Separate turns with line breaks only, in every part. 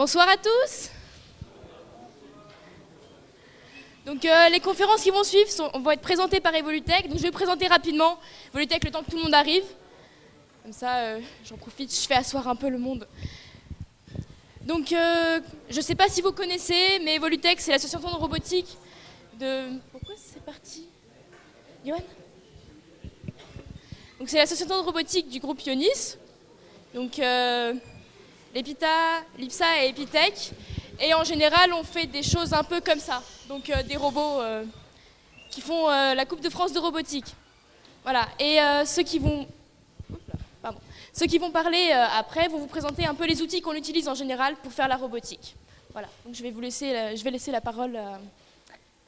Bonsoir à tous. Donc les conférences qui vont suivre vont être présentées par Evolutech. Donc je vais présenter rapidement Evolutech le temps que tout le monde arrive. Comme ça, j'en profite, je fais asseoir un peu le monde. Donc je ne sais pas si vous connaissez, mais Evolutech c'est l'association de robotique de... Pourquoi c'est parti Johan? Donc c'est l'association de robotique du groupe Ionis. Donc l'EPITA, l'IPSA et Epitech. Et en général, on fait des choses un peu comme ça. Donc des robots qui font la Coupe de France de robotique. Voilà. Et ceux qui vont parler après vont vous présenter un peu les outils qu'on utilise en général pour faire la robotique. Voilà. Donc je vais laisser la parole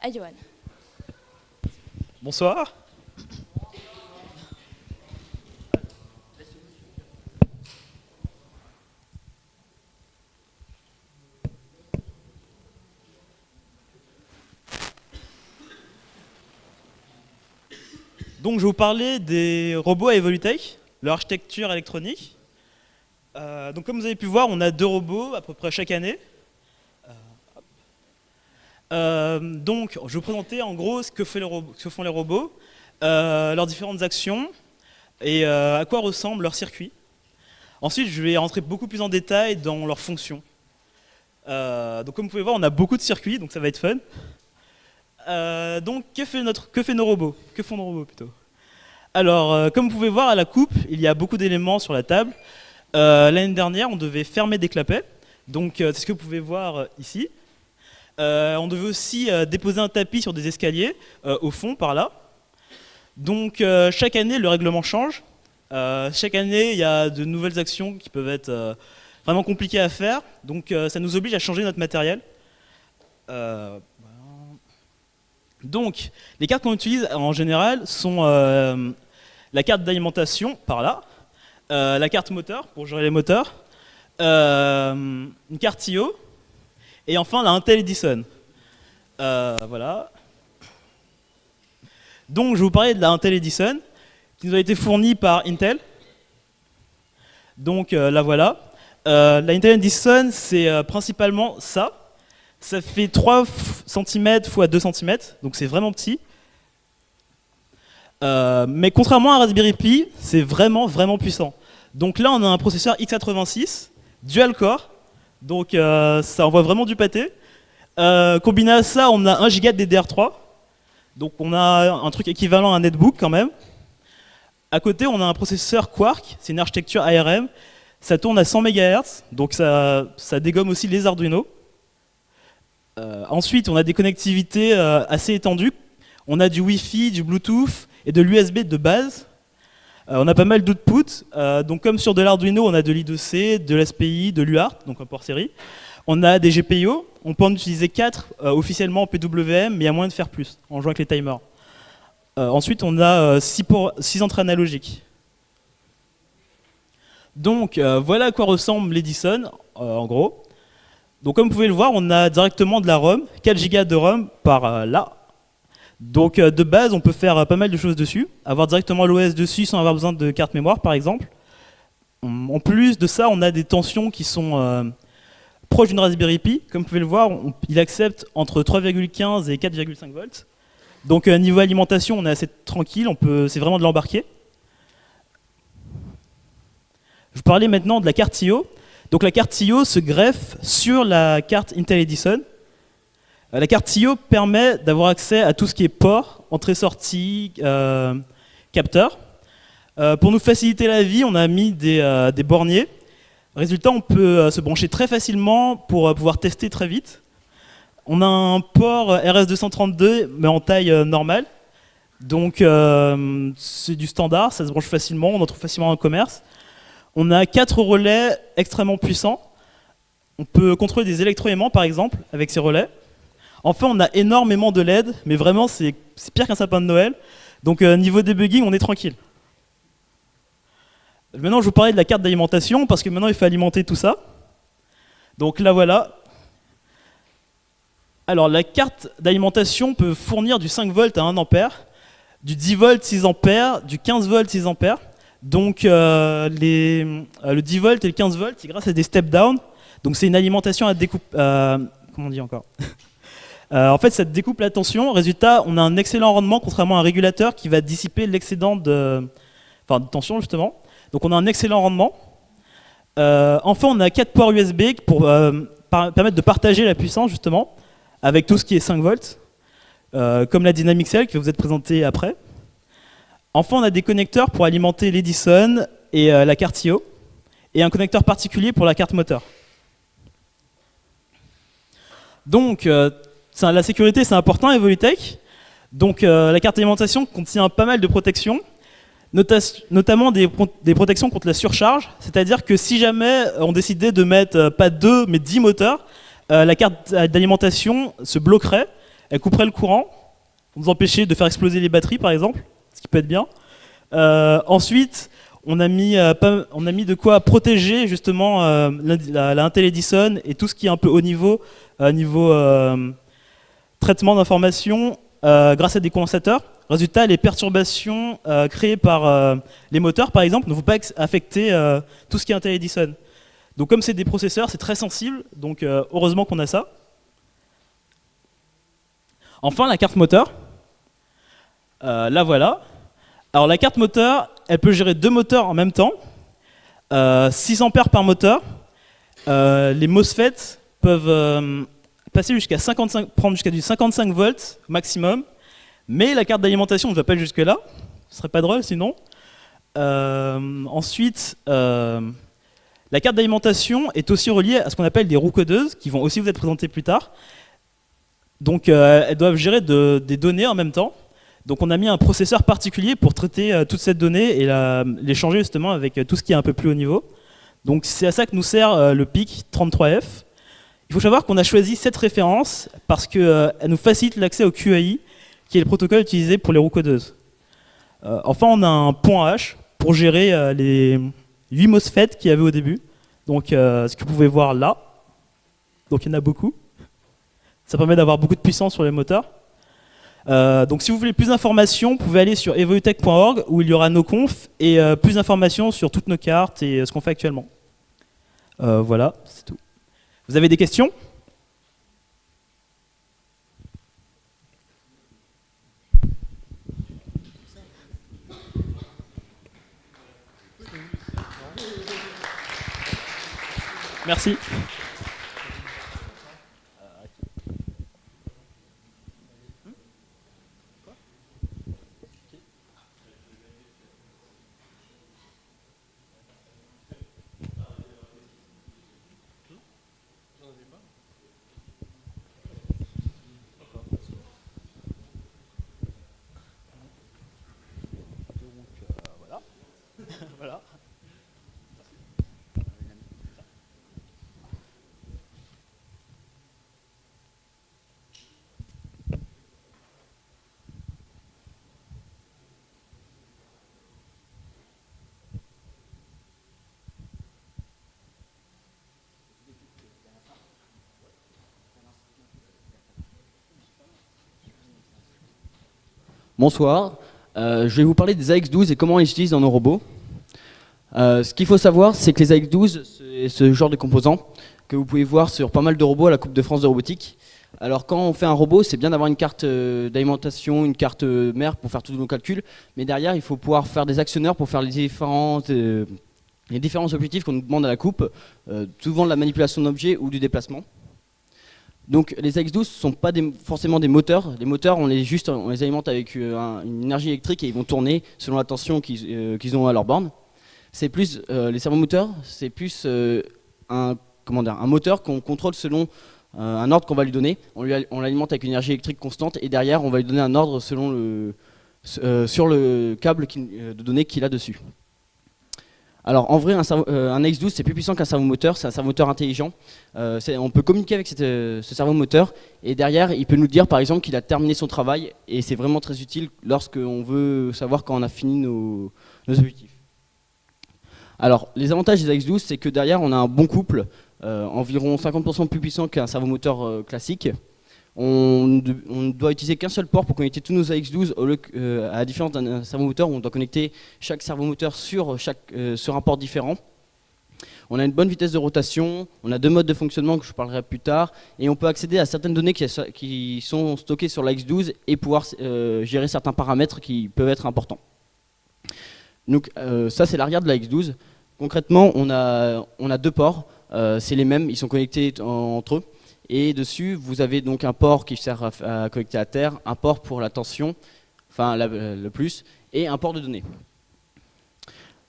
à Johan.
Bonsoir. Donc je vais vous parler des robots à Evolutech, leur architecture électronique. Donc comme vous avez pu voir, on a 2 robots à peu près chaque année. Donc je vais vous présenter en gros ce que font les robots, leurs différentes actions et à quoi ressemble leur circuit. Ensuite je vais rentrer beaucoup plus en détail dans leurs fonctions. Donc comme vous pouvez voir, on a beaucoup de circuits, donc ça va être fun. Donc que font nos robots plutôt. Alors comme vous pouvez voir à la coupe, il y a beaucoup d'éléments sur la table. L'année dernière on devait fermer des clapets, donc c'est ce que vous pouvez voir ici. On devait aussi déposer un tapis sur des escaliers au fond par là. Donc chaque année le règlement change. Chaque année il y a de nouvelles actions qui peuvent être vraiment compliquées à faire, donc ça nous oblige à changer notre matériel. Donc, les cartes qu'on utilise en général sont la carte d'alimentation, par là, la carte moteur, pour gérer les moteurs, une carte I/O, et enfin la Intel Edison. Voilà. Donc, je vais vous parler de la Intel Edison, qui nous a été fournie par Intel. Donc, la voilà. La Intel Edison, c'est principalement ça. Ça fait 3 cm x 2 cm, donc c'est vraiment petit. Mais contrairement à Raspberry Pi, c'est vraiment puissant. Donc là, on a un processeur x86, dual core, donc ça envoie vraiment du pâté. Combiné à ça, on a 1 Go de DDR3, donc on a un truc équivalent à un netbook quand même. À côté, on a un processeur Quark, c'est une architecture ARM, ça tourne à 100 MHz, donc ça dégomme aussi les Arduino. Ensuite, on a des connectivités assez étendues. On a du Wi-Fi, du Bluetooth et de l'USB de base. On a pas mal d'outputs. Donc, comme sur de l'Arduino, on a de l'I2C, de l'SPI, de l'UART, donc un port série. On a des GPIO. On peut en utiliser 4 officiellement en PWM, mais il y a moyen de faire plus en jouant avec les timers. Ensuite, on a 6 entrées analogiques. Donc, voilà à quoi ressemble l'Edison, en gros. Donc comme vous pouvez le voir, on a directement de la ROM, 4 Go de ROM par là. Donc de base, on peut faire pas mal de choses dessus, avoir directement l'OS dessus sans avoir besoin de carte mémoire par exemple. En plus de ça, on a des tensions qui sont proches d'une Raspberry Pi. Comme vous pouvez le voir, il accepte entre 3,15 et 4,5 volts. Donc niveau alimentation, on est assez tranquille, c'est vraiment de l'embarquer. Je vous parlais maintenant de la carte I/O. Donc la carte I/O se greffe sur la carte Intel Edison. La carte I/O permet d'avoir accès à tout ce qui est port, entrée-sortie, capteur. Pour nous faciliter la vie, on a mis des borniers. Résultat, on peut se brancher très facilement pour pouvoir tester très vite. On a un port RS232 mais en taille normale. Donc c'est du standard, ça se branche facilement, on en trouve facilement en commerce. On a 4 relais extrêmement puissants. On peut contrôler des électroaimants par exemple avec ces relais. Enfin, on a énormément de LED, mais vraiment c'est pire qu'un sapin de Noël. Donc niveau debugging, on est tranquille. Maintenant, je vais vous parler de la carte d'alimentation parce que maintenant il faut alimenter tout ça. Donc là voilà. Alors la carte d'alimentation peut fournir du 5 volts à 1 ampère, du 10 volts 6 ampères, du 15 volts 6 ampères. Donc le 10 volts et le 15 volts, c'est grâce à des step down. Donc c'est une alimentation à découpe. Comment on dit encore En fait, ça découpe la tension. Résultat, on a un excellent rendement, contrairement à un régulateur qui va dissiper l'excédent de tension, justement. Donc on a un excellent rendement. Enfin, on a 4 ports USB pour permettre de partager la puissance, justement, avec tout ce qui est 5 volts, comme la Dynamixel qui va vous être présentée après. Enfin, on a des connecteurs pour alimenter l'Edison et la carte I/O, et un connecteur particulier pour la carte moteur. Donc, la sécurité, c'est important à Evolutech. Donc, la carte d'alimentation contient pas mal de protections, notamment des protections contre la surcharge. C'est-à-dire que si jamais on décidait de mettre pas 2, mais 10 moteurs, la carte d'alimentation se bloquerait, elle couperait le courant, pour nous empêcher de faire exploser les batteries, par exemple, ce qui peut être bien. Ensuite, on a mis de quoi protéger la Intel Edison et tout ce qui est un peu haut niveau, traitement d'informations grâce à des condensateurs. Résultat, les perturbations créées par les moteurs, par exemple, ne vont pas affecter tout ce qui est Intel Edison. Donc comme c'est des processeurs, c'est très sensible, donc heureusement qu'on a ça. Enfin, la carte moteur. La voilà. Alors la carte moteur, elle peut gérer 2 moteurs en même temps, 6 ampères par moteur. Les MOSFET peuvent prendre jusqu'à du 55 volts maximum, mais la carte d'alimentation ne va pas jusque là, ce serait pas drôle sinon. Ensuite, la carte d'alimentation est aussi reliée à ce qu'on appelle des roues codeuses, qui vont aussi vous être présentées plus tard. Donc elles doivent gérer des données en même temps. Donc on a mis un processeur particulier pour traiter toute cette donnée et l'échanger justement avec tout ce qui est un peu plus haut niveau. Donc c'est à ça que nous sert le PIC 33F. Il faut savoir qu'on a choisi cette référence parce qu'elle nous facilite l'accès au QAI, qui est le protocole utilisé pour les roues codeuses. Enfin, on a un point H pour gérer les 8 MOSFET qu'il y avait au début. Donc ce que vous pouvez voir là. Donc il y en a beaucoup. Ça permet d'avoir beaucoup de puissance sur les moteurs. Donc si vous voulez plus d'informations, vous pouvez aller sur evolutech.org où il y aura nos confs et plus d'informations sur toutes nos cartes et ce qu'on fait actuellement. Voilà, c'est tout. Vous avez des questions ? Merci. Voilà.
Bonsoir, je vais vous parler des AX12 et comment on les utilise dans nos robots. Ce qu'il faut savoir, c'est que les AX12, c'est ce genre de composants que vous pouvez voir sur pas mal de robots à la Coupe de France de robotique. Alors quand on fait un robot, c'est bien d'avoir une carte d'alimentation, une carte mère pour faire tous nos calculs, mais derrière il faut pouvoir faire des actionneurs pour faire les différents objectifs qu'on nous demande à la coupe, souvent de la manipulation d'objets ou du déplacement. Donc les AX12 ne sont pas forcément des moteurs. Les moteurs, on les alimente avec une énergie électrique et ils vont tourner selon la tension qu'ils ont à leur borne. C'est plus les servomoteurs, c'est plus un moteur qu'on contrôle selon un ordre qu'on va lui donner. On l'alimente avec une énergie électrique constante et derrière on va lui donner un ordre selon sur le câble de données qu'il a dessus. Alors en vrai, un AX12 c'est plus puissant qu'un servomoteur, c'est un servomoteur intelligent. On peut communiquer avec ce servomoteur et derrière il peut nous dire par exemple qu'il a terminé son travail et c'est vraiment très utile lorsqu'on veut savoir quand on a fini nos objectifs. Alors les avantages des AX12 c'est que derrière on a un bon couple, environ 50% plus puissant qu'un servomoteur classique. On ne doit utiliser qu'un seul port pour connecter tous nos AX12 à la différence d'un servomoteur où on doit connecter chaque servomoteur sur un port différent. On a une bonne vitesse de rotation, on a 2 modes de fonctionnement que je parlerai plus tard, et on peut accéder à certaines données qui sont stockées sur la X12 et pouvoir gérer certains paramètres qui peuvent être importants. Donc ça c'est l'arrière de la X12. Concrètement, on a 2 ports, c'est les mêmes, ils sont connectés entre eux. Et dessus, vous avez donc un port qui sert à connecter à terre, un port pour la tension, enfin le plus, et un port de données.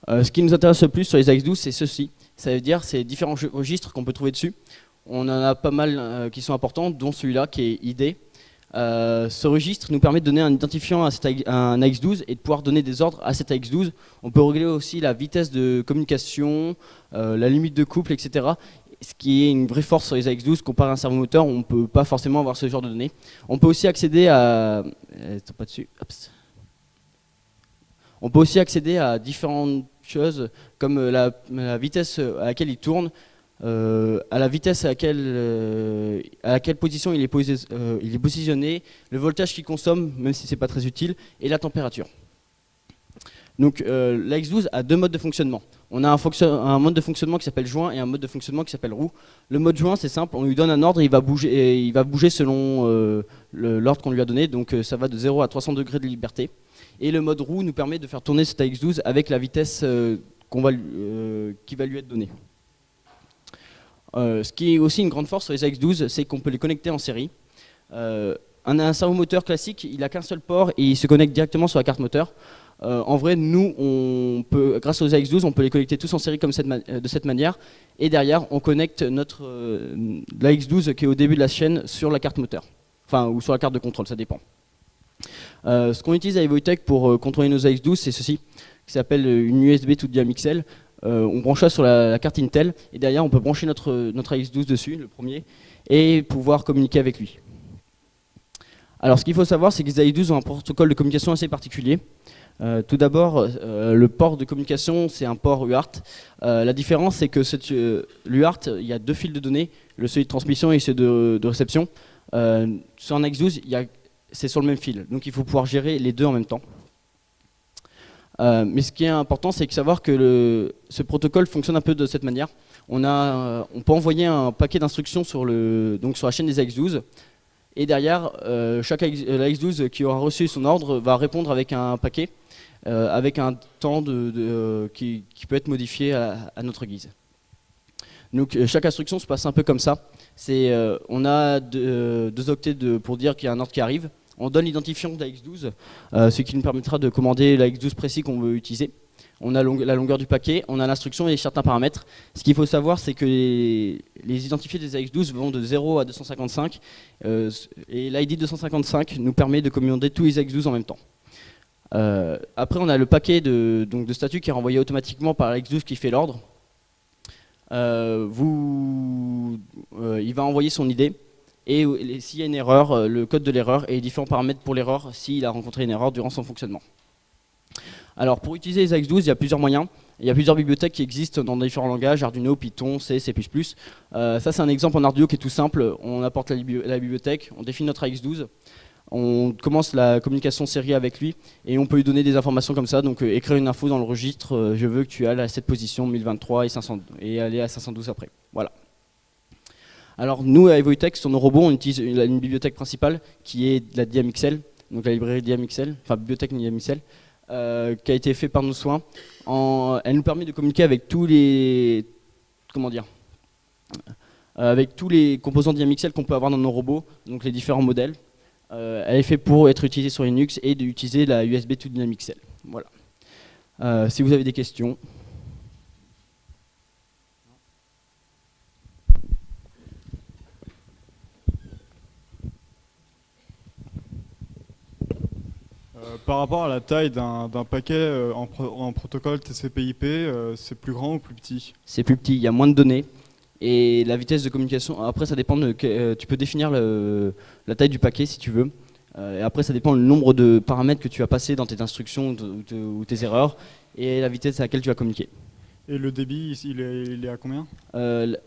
Ce qui nous intéresse le plus sur les AX12, c'est ceci. Ça veut dire ces différents registres qu'on peut trouver dessus. On en a pas mal qui sont importants, dont celui-là qui est ID. Ce registre nous permet de donner un identifiant à un AX12 et de pouvoir donner des ordres à cet AX12. On peut régler aussi la vitesse de communication, la limite de couple, etc. Ce qui est une vraie force sur les AX12 comparé à un servomoteur, on ne peut pas forcément avoir ce genre de données. On peut aussi accéder à... pas dessus. On peut aussi accéder à différentes choses comme la vitesse à laquelle il tourne, à la vitesse à laquelle position il est positionné, le voltage qu'il consomme, même si ce n'est pas très utile, et la température. Donc la X12 a 2 modes de fonctionnement. On a un mode de fonctionnement qui s'appelle joint et un mode de fonctionnement qui s'appelle roue. Le mode joint, c'est simple, on lui donne un ordre et il va bouger selon l'ordre qu'on lui a donné, donc ça va de 0 à 300 degrés de liberté. Et le mode roue nous permet de faire tourner cet AX12 avec la vitesse qui va lui être donnée. Ce qui est aussi une grande force sur les AX12, c'est qu'on peut les connecter en série. Un servomoteur classique, il n'a qu'un seul port et il se connecte directement sur la carte moteur. En vrai, nous, grâce aux AX12, on peut les connecter tous en série de cette manière. Et derrière, on connecte l'AX12 qui est au début de la chaîne sur la carte moteur. Enfin, ou sur la carte de contrôle, ça dépend. Ce qu'on utilise à Evoitech pour contrôler nos AX12, c'est ceci, qui s'appelle une USB to DMXL. On branche ça sur la carte Intel, et derrière, on peut brancher notre AX12 dessus, le premier, et pouvoir communiquer avec lui. Alors, ce qu'il faut savoir, c'est que les AX12 ont un protocole de communication assez particulier. Tout d'abord, le port de communication, c'est un port UART. La différence, c'est que l'UART, il y a 2 fils de données, celui de transmission et celui de réception. Sur un AX12, c'est sur le même fil, donc il faut pouvoir gérer les 2 en même temps. Mais ce qui est important, c'est de savoir que ce protocole fonctionne un peu de cette manière. On peut envoyer un paquet d'instructions sur la chaîne des AX12. Et derrière, chaque AX12 qui aura reçu son ordre va répondre avec un paquet, avec un temps qui peut être modifié à notre guise. Donc chaque instruction se passe un peu comme ça. On a 2 octets pour dire qu'il y a un ordre qui arrive. On donne l'identifiant de l'AX12, ce qui nous permettra de commander l'AX12 précis qu'on veut utiliser. On a la longueur du paquet, on a l'instruction et certains paramètres. Ce qu'il faut savoir, c'est que les identifiés des AX12 vont de 0 à 255. Et l'ID 255 nous permet de commander tous les AX12 en même temps. Après, on a le paquet de statut qui est renvoyé automatiquement par l'AX12 qui fait l'ordre. Il va envoyer son ID. Et s'il y a une erreur, le code de l'erreur et les différents paramètres pour l'erreur s'il a rencontré une erreur durant son fonctionnement. Alors pour utiliser les AX12, il y a plusieurs moyens. Il y a plusieurs bibliothèques qui existent dans différents langages, Arduino, Python, C, C++. Ça c'est un exemple en Arduino qui est tout simple. On apporte la bibliothèque, on définit notre AX12, on commence la communication série avec lui et on peut lui donner des informations comme ça. Donc écrire une info dans le registre, je veux que tu ailles à cette position 1023 et aller à 512 après. Voilà. Alors nous à Evoitech, sur nos robots, on utilise une bibliothèque principale qui est la DMXL, donc la librairie DMXL, enfin bibliothèque DMXL, qui a été faite par nos soins. Elle nous permet de communiquer avec tous les composants DMXL qu'on peut avoir dans nos robots, donc les différents modèles. Elle est faite pour être utilisée sur Linux et d'utiliser la USB to DMXL. Voilà. Si vous avez des questions.
Par rapport à la taille d'un paquet en protocole TCP/IP, c'est plus grand ou plus petit?
C'est plus petit, il y a moins de données. Et la vitesse de communication, après ça dépend tu peux définir la taille du paquet si tu veux. Et après ça dépend du nombre de paramètres que tu vas passer dans tes instructions ou tes erreurs et la vitesse à laquelle tu vas communiquer.
Et le débit, il est à combien?
Le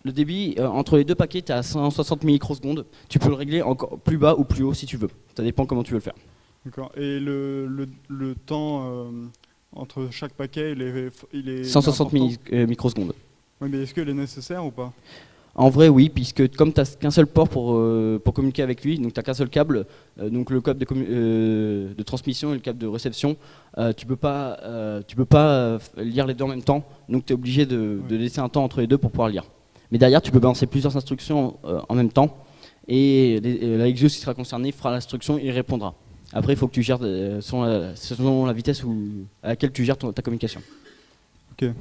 débit, entre les 2 paquets, tu es à 160 microsecondes. Tu peux le régler encore plus bas ou plus haut si tu veux. Ça dépend comment tu veux le faire.
D'accord. Et le temps entre chaque paquet, il est
160 microsecondes.
Ouais, mais est-ce qu'elle est nécessaire ou pas?
En vrai, oui, puisque comme tu n'as qu'un seul port pour communiquer avec lui, donc tu n'as qu'un seul câble, donc le câble de transmission et le câble de réception, tu peux pas lire les deux en même temps, donc tu es obligé de laisser un temps entre les deux pour pouvoir lire. Mais derrière, tu peux balancer plusieurs instructions en même temps, et la Exos qui sera concernée fera l'instruction et il répondra. Après, il faut que tu gères selon la vitesse à laquelle tu gères ta communication.
Ok.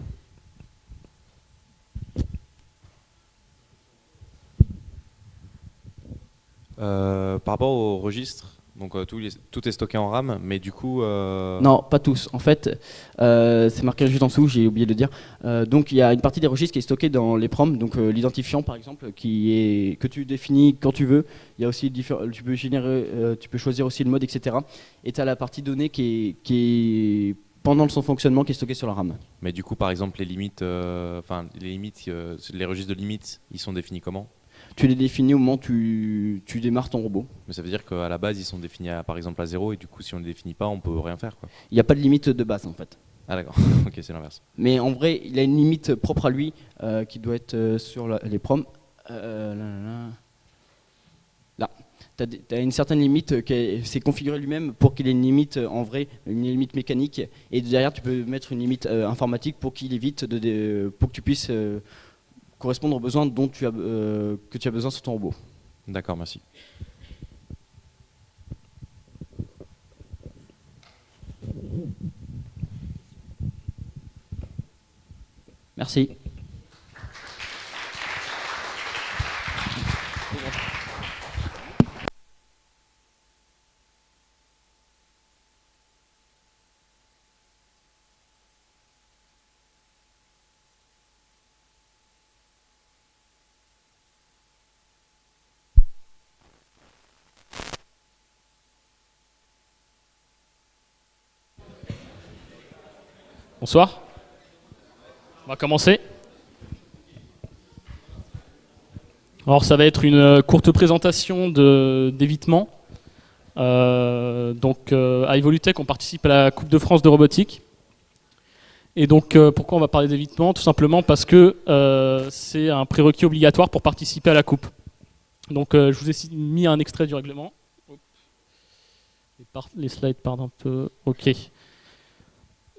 Par rapport au registre, donc tout est stocké en RAM, mais du coup...
Non, pas tous. En fait, c'est marqué juste en dessous, j'ai oublié de le dire. Donc il y a une partie des registres qui est stockée dans les proms, donc l'identifiant par exemple, que tu définis quand tu veux. Il y a aussi tu peux choisir aussi le mode, etc. Et tu as la partie donnée qui est pendant son fonctionnement qui est stockée sur la RAM.
Mais du coup, par exemple, les limites, les registres de limites, ils sont définis comment?
Tu les définis au moment où tu démarres ton robot.
Mais ça veut dire qu'à la base, ils sont définis par exemple à 0, et du coup, si on ne les définit pas, on peut rien faire, quoi.
Il n'y a pas de limite de base en fait.
Ah d'accord, ok, c'est l'inverse.
Mais en vrai, il a une limite propre à lui qui doit être sur les proms. Là. Tu as une certaine limite qui c'est configuré lui-même pour qu'il ait une limite en vrai, une limite mécanique. Et derrière, tu peux mettre une limite informatique pour qu'il évite pour que tu puisses correspondre aux besoins que tu as besoin sur ton robot.
D'accord, merci.
Merci.
Bonsoir. On va commencer. Alors ça va être une courte présentation d'évitement. À Evolutech, on participe à la Coupe de France de robotique. Et donc pourquoi on va parler d'évitement? Tout simplement parce que c'est un prérequis obligatoire pour participer à la Coupe. Donc je vous ai mis un extrait du règlement. Les slides partent un peu. Ok.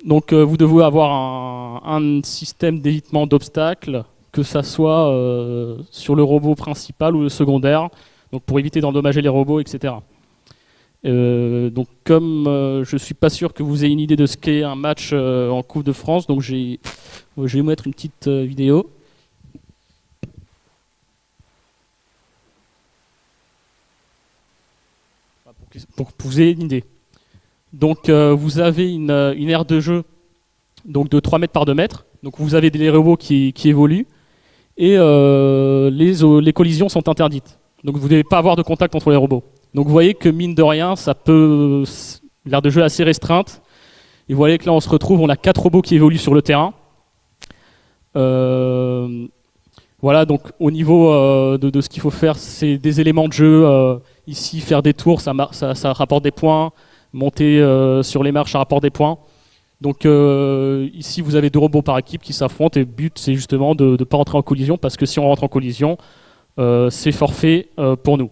Donc vous devez avoir un système d'évitement d'obstacles, que ça soit sur le robot principal ou le secondaire, donc pour éviter d'endommager les robots, etc. Donc comme je suis pas sûr que vous ayez une idée de ce qu'est un match en Coupe de France, donc je vais vous mettre une petite vidéo. Pour que vous ayez une idée. Donc vous avez une aire de jeu donc de 3 mètres par 2 mètres. Donc vous avez des robots qui évoluent et les collisions sont interdites. Donc vous ne devez pas avoir de contact entre les robots. Donc vous voyez que mine de rien, l'aire de jeu est assez restreinte. Et vous voyez que là on se retrouve, on a 4 robots qui évoluent sur le terrain. Voilà, donc au niveau de ce qu'il faut faire, c'est des éléments de jeu. Ici, faire des tours, ça rapporte des points. Monter sur les marches, ça rapporte des points. Donc ici, vous avez 2 robots par équipe qui s'affrontent et le but, c'est justement de ne pas rentrer en collision parce que si on rentre en collision, c'est forfait pour nous.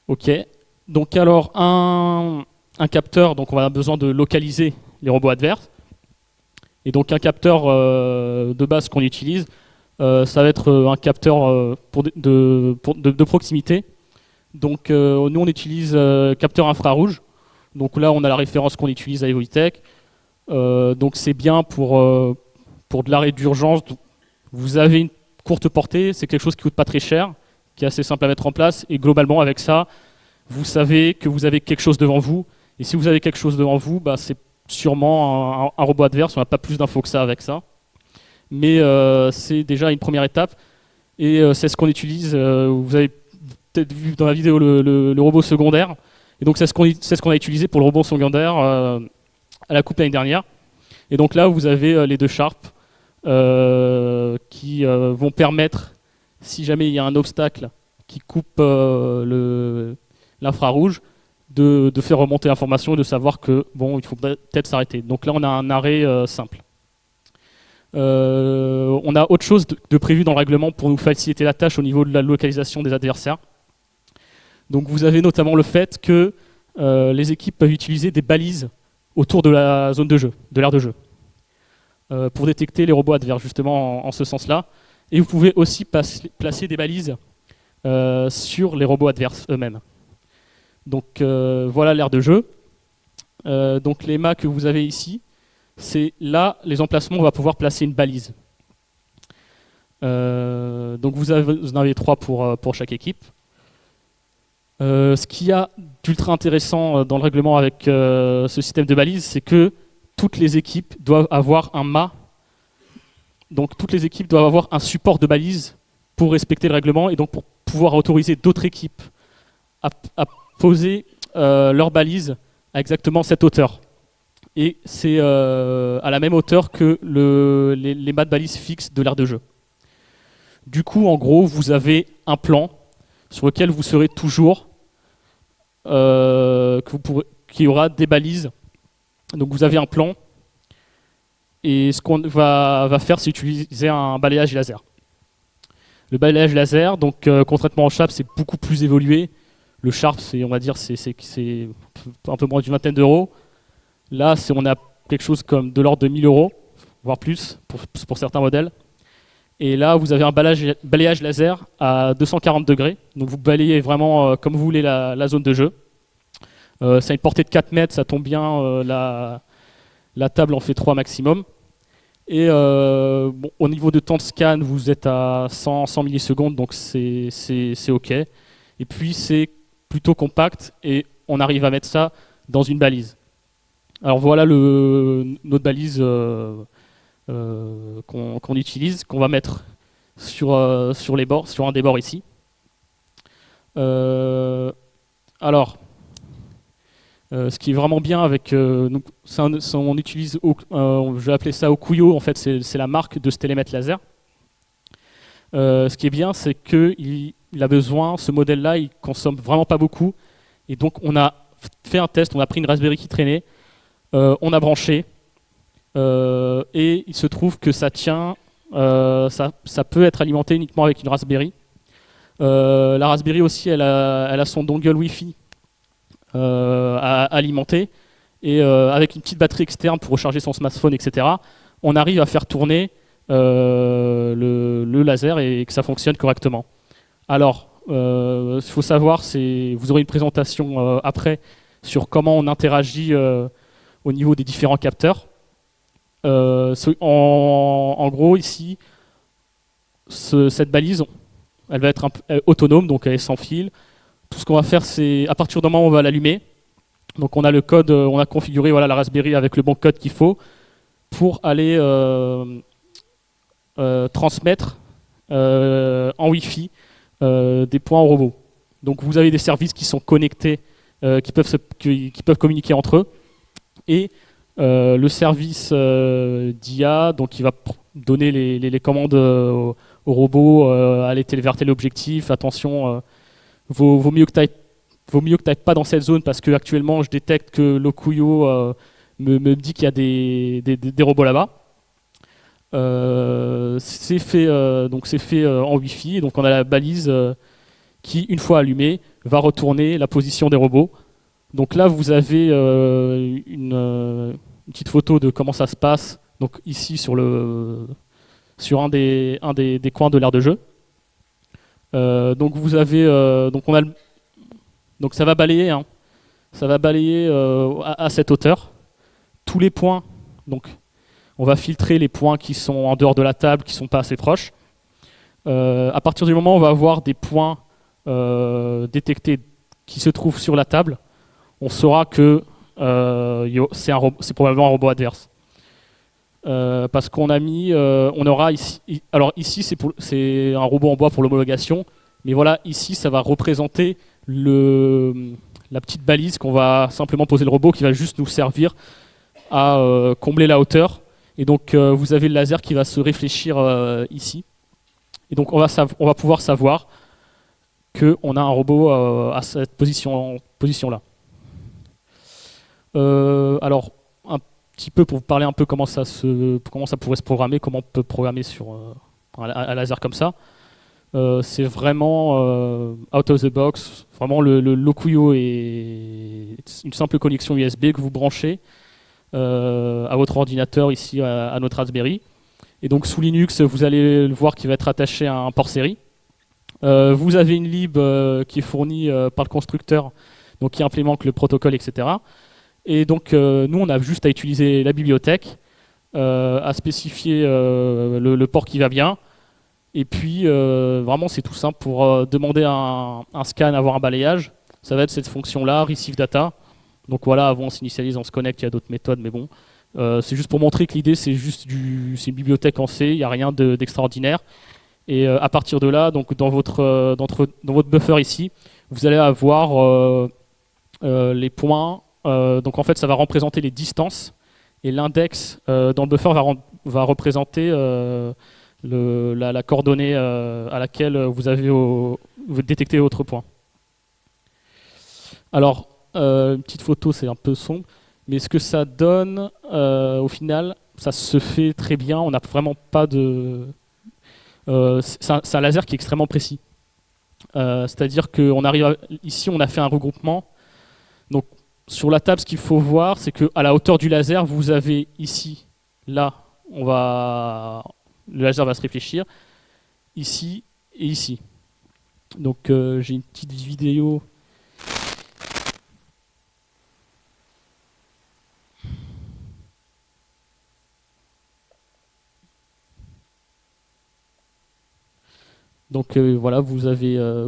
Ok. Donc alors, un capteur, donc on a besoin de localiser les robots adverses. Et donc un capteur de base qu'on utilise, ça va être un capteur de proximité. Donc nous on utilise capteur infrarouge. Donc là on a la référence qu'on utilise à Evolutech. Donc c'est bien pour de l'arrêt d'urgence. Vous avez une courte portée, c'est quelque chose qui coûte pas très cher, qui est assez simple à mettre en place. Et globalement avec ça, vous savez que vous avez quelque chose devant vous. Et si vous avez quelque chose devant vous, bah, c'est sûrement un robot adverse. On n'a pas plus d'infos que ça avec ça. Mais c'est déjà une première étape. Et c'est ce qu'on utilise. Vous avez peut-être vu dans la vidéo le robot secondaire. Et donc c'est ce qu'on a utilisé pour le robot secondaire à la coupe l'année dernière. Et donc là, vous avez les 2 Sharp qui vont permettre, si jamais il y a un obstacle qui coupe l'infrarouge, de faire remonter l'information et de savoir que bon, il faut peut-être s'arrêter. Donc là, on a un arrêt simple. On a autre chose de prévu dans le règlement pour nous faciliter la tâche au niveau de la localisation des adversaires. Donc vous avez notamment le fait que les équipes peuvent utiliser des balises autour de la zone de jeu, de l'aire de jeu, pour détecter les robots adverses, justement en ce sens-là. Et vous pouvez aussi placer des balises sur les robots adverses eux-mêmes. Donc voilà l'aire de jeu. Donc les mâts que vous avez ici, c'est là les emplacements où on va pouvoir placer une balise. Donc vous en avez 3 pour chaque équipe. Ce qu'il y a d'ultra intéressant dans le règlement avec ce système de balise, c'est que toutes les équipes doivent avoir un mât. Donc toutes les équipes doivent avoir un support de balise pour respecter le règlement et donc pour pouvoir autoriser d'autres équipes à poser leur balise à exactement cette hauteur. Et c'est à la même hauteur que les mâts de balise fixes de l'aire de jeu. Du coup, en gros, vous avez un plan sur lequel vous serez toujours, qui aura des balises. Donc vous avez un plan, et ce qu'on va faire, c'est utiliser un balayage laser. Le balayage laser, donc contrairement au Sharp, c'est beaucoup plus évolué. Le Sharp, on va dire, c'est un peu moins d'une vingtaine d'euros. Là, on a quelque chose comme de l'ordre de 1000 euros, voire plus, pour certains modèles. Et là, vous avez un balayage laser à 240 degrés. Donc vous balayez vraiment comme vous voulez la zone de jeu. Ça a une portée de 4 mètres, ça tombe bien, la table en fait 3 maximum. Et bon, au niveau de temps de scan, vous êtes à 100 millisecondes, donc c'est OK. Et puis c'est plutôt compact et on arrive à mettre ça dans une balise. Alors voilà notre balise qu'on utilise, qu'on va mettre sur les bords, sur un des bords ici. Alors, ce qui est vraiment bien avec, on utilise, je vais appeler ça Okuyo, en fait c'est la marque de ce télémètre laser. Ce qui est bien, c'est qu'il a besoin, ce modèle-là, il consomme vraiment pas beaucoup, et donc on a fait un test, on a pris une Raspberry qui traînait, on a branché, et il se trouve que ça tient, ça peut être alimenté uniquement avec une Raspberry. La Raspberry aussi, elle a son dongle Wi-Fi à alimenter, et avec une petite batterie externe pour recharger son smartphone, etc., on arrive à faire tourner le laser et que ça fonctionne correctement. Alors, il faut savoir, vous aurez une présentation après sur comment on interagit au niveau des différents capteurs. En gros, ici, cette balise, elle va être autonome, donc elle est sans fil. Tout ce qu'on va faire, c'est à partir du moment où on va l'allumer, donc on a le code, on a configuré la Raspberry avec le bon code qu'il faut pour aller transmettre en Wi-Fi des points au robot. Donc vous avez des services qui sont connectés, qui peuvent communiquer entre eux, et le service d'IA, donc il va donner les commandes au robot, aller vers tel objectif, attention, vaut mieux que tu n'ailles pas dans cette zone parce que actuellement je détecte que l'Okuyo me dit qu'il y a des robots là-bas. C'est fait en Wi-Fi, donc on a la balise qui, une fois allumée, va retourner la position des robots. Donc là, vous avez une petite photo de comment ça se passe. Donc ici sur un des coins de l'aire de jeu. Donc vous avez donc ça va balayer, hein. Ça va balayer à cette hauteur tous les points. Donc on va filtrer les points qui sont en dehors de la table, qui sont pas assez proches. À partir du moment où on va avoir des points détectés qui se trouvent sur la table, on saura que c'est probablement un robot adverse. Parce qu'on a mis, on aura ici, alors ici c'est un robot en bois pour l'homologation, mais voilà, ici ça va représenter la petite balise qu'on va simplement poser le robot, qui va juste nous servir à combler la hauteur. Et donc vous avez le laser qui va se réfléchir ici. Et donc on va pouvoir savoir qu'on a un robot à cette position-là. Alors, un petit peu pour vous parler un peu comment ça pourrait se programmer, comment on peut programmer sur un laser comme ça. C'est vraiment out of the box. Vraiment, le Lokuyo est une simple connexion USB que vous branchez à votre ordinateur ici, à notre Raspberry. Et donc sous Linux, vous allez le voir qu'il va être attaché à un port série. Vous avez une lib qui est fournie par le constructeur, donc qui implémente le protocole, etc. Et donc nous, on a juste à utiliser la bibliothèque, à spécifier le port qui va bien. Et puis vraiment, c'est tout simple pour demander un scan, avoir un balayage. Ça va être cette fonction-là, receive data. Donc voilà, avant on s'initialise, on se connecte, il y a d'autres méthodes, mais bon. C'est juste pour montrer que l'idée, c'est juste c'est une bibliothèque en C, il n'y a rien d'extraordinaire. Et à partir de là, donc dans votre buffer ici, vous allez avoir les points. Donc en fait, ça va représenter les distances. Et l'index dans le buffer va représenter la coordonnée à laquelle vous détectez votre point. Alors, une petite photo, c'est un peu sombre. Mais ce que ça donne, au final, ça se fait très bien. On n'a vraiment pas de... c'est un laser qui est extrêmement précis. C'est-à-dire qu'on arrive ici, on a fait un regroupement. Donc, sur la table, ce qu'il faut voir, c'est qu'à la hauteur du laser, vous avez ici, là, le laser va se réfléchir, ici et ici. Donc, j'ai une petite vidéo. Donc voilà, vous